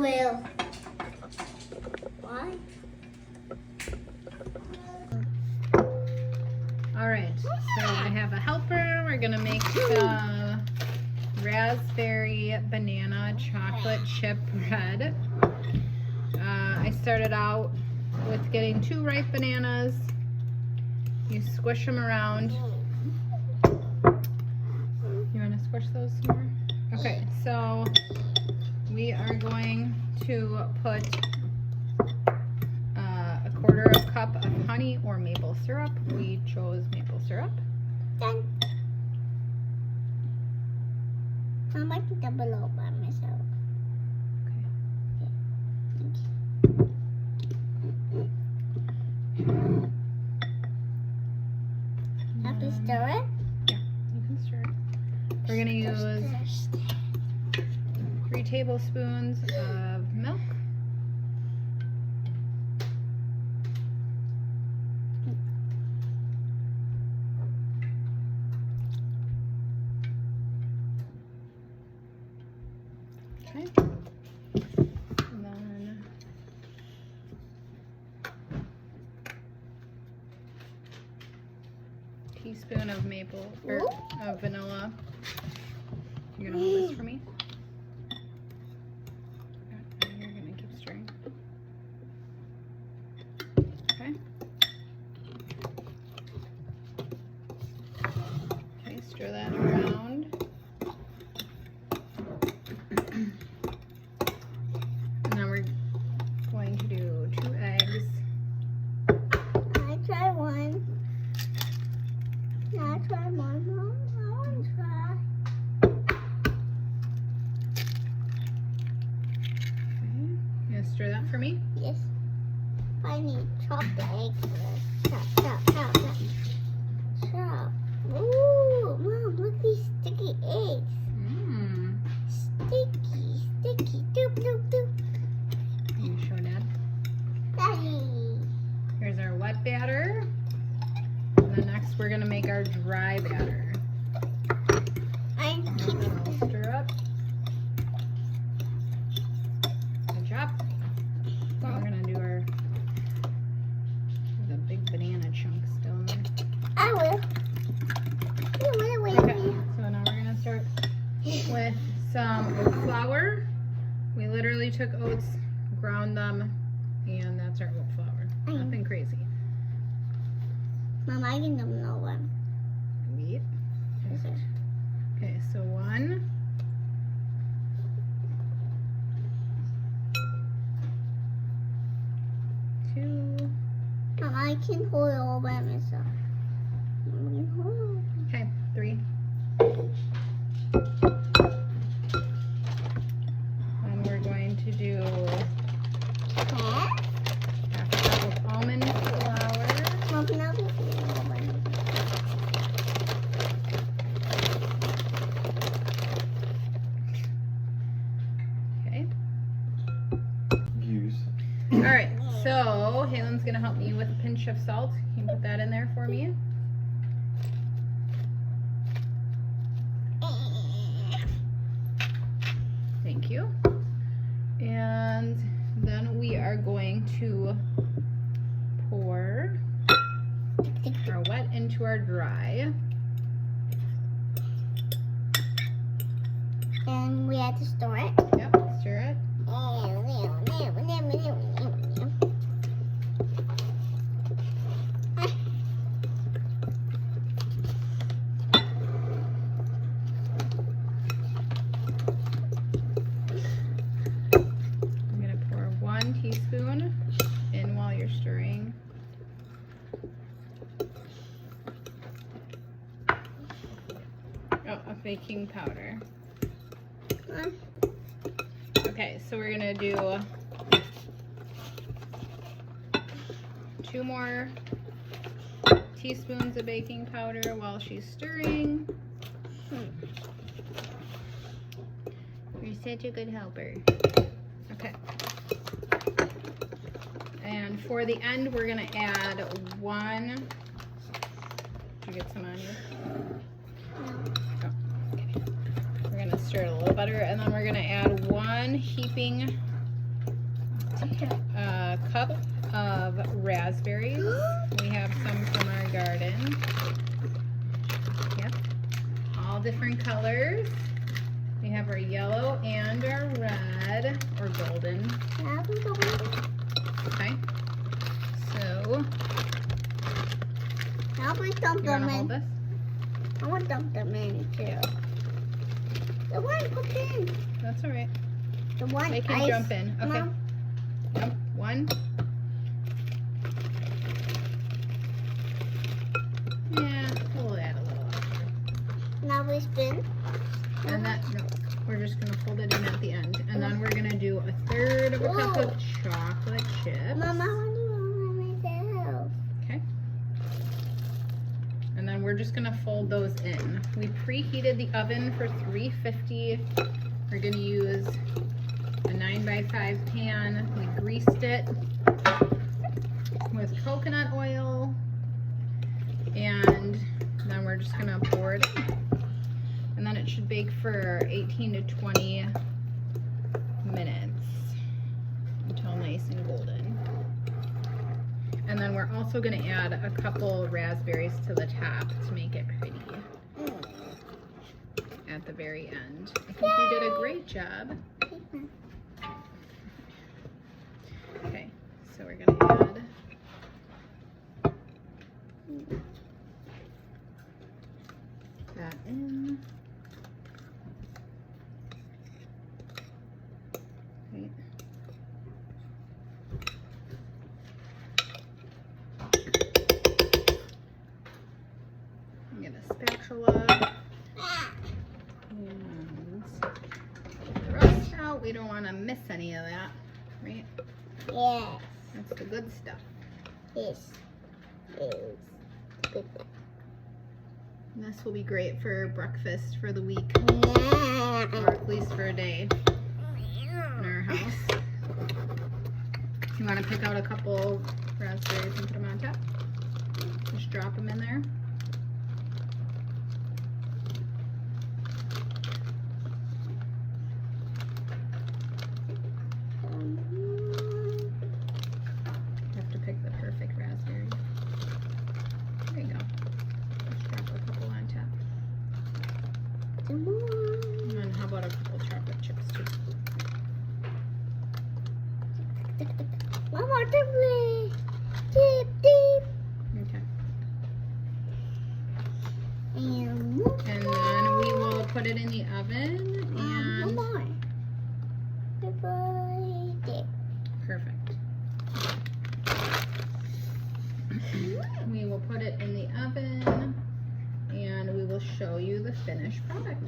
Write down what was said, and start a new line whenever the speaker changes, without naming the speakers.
will. Why?
All right, so I have a helper. We're gonna make the raspberry banana chocolate chip bread. I started out with getting 2 ripe bananas. You squish them around. You want to squish those some more? Okay, so we are going to put a 1/4 cup of honey or maple syrup. We chose maple syrup.
Done. I'm making the below by myself. Have to stir it?
Yeah, you can stir it. We're going to use 3 tablespoons of milk. Okay. And then teaspoon of maple or of vanilla. You're gonna hold this for me. And you're gonna keep stirring. Okay. Okay, stir that around. And then we're going to do 2 eggs.
I try one. I try one. Mom. I want to try.
Okay. You gonna stir that for me?
Yes. I need chop the egg first. Chop, chop, chop, chop. Chop. Ooh, Mom, look at these sticky eggs.
Mmm.
Sticky, sticky. Doop, doop, doop.
Can you show Dad?
Daddy.
Here's our wet batter. And then next we're gonna make our dry batter.
I'm
And
keeping
then we'll stir up. Good job. Now we're gonna do our, there's a big banana chunk still in there.
I will. Wait.
Okay, so now we're gonna start with some oat flour. We literally took oats, ground them, and that's our oat flour. Nothing crazy.
Mom, I can do no one.
Wheat. Okay, so 1. 2.
Mom, I can hold it all by myself. Mom, I can hold it.
Okay, 3. And we're going to do
Half?
1/2 cup of almond flour.
Mom, now I can hold it all by myself.
Okay.
Use.
All right, so Halen's gonna help me with a pinch of salt. Can you put that in there for me? Thank you. And then we are going to pour our wet into our dry.
And we had to store it.
Yep, stir it. I'm gonna pour 1 teaspoon in while you're stirring. Oh, of baking powder. Okay, so we're gonna do 2 more teaspoons of baking powder while she's stirring. You're such a good helper. Okay. And for the end, we're gonna add 1. Did you get some on you? Oh, okay. We're gonna stir it a little better, and then we're gonna add 1 heaping A cup of raspberries. We have some from our garden. Yep. All different colors. We have our yellow and our red or golden. Okay. So,
Now we dump
you want
them
to hold
in.
this?
I want to dump them in too. The one put in.
That's all right.
The one
They can jump in. Okay.
Mom,
Yep. One. Yeah, we'll add a little extra.
now we spin.
And that, no, we're just going to fold it in at the end. And then we're going to do a third of a cup of chocolate chips.
Mama, I want to do it myself.
Okay. And then we're just going to fold those in. We preheated the oven for 350. We're going to use a 9x5 pan. We greased it with coconut oil. And then we're just going to pour it in. And then it should bake for 18 to 20 minutes until nice and golden. And then we're also going to add a couple raspberries to the top to make it pretty at the very end. I think you did a great job. Okay, so we're going to add that in. Okay. Get a spatula and get the rust out. We don't want to miss any of that, right?
Yes.
That's the good stuff.
Yes. Yes. Good.
And this will be great for breakfast for the week,
Yeah.
or at least for a day in our house. You want to pick out a couple raspberries and put them on top? Just drop them in there. You have to pick the perfect raspberry. There you go. Just drop a couple on top.
Come on.
And then how about a couple chocolate chips too?
Mama, tip. Tip, tip.
Okay.
And
And then we will put it in the oven and
more. Tip.
perfect. We will put it in the oven and we will show you the finished product.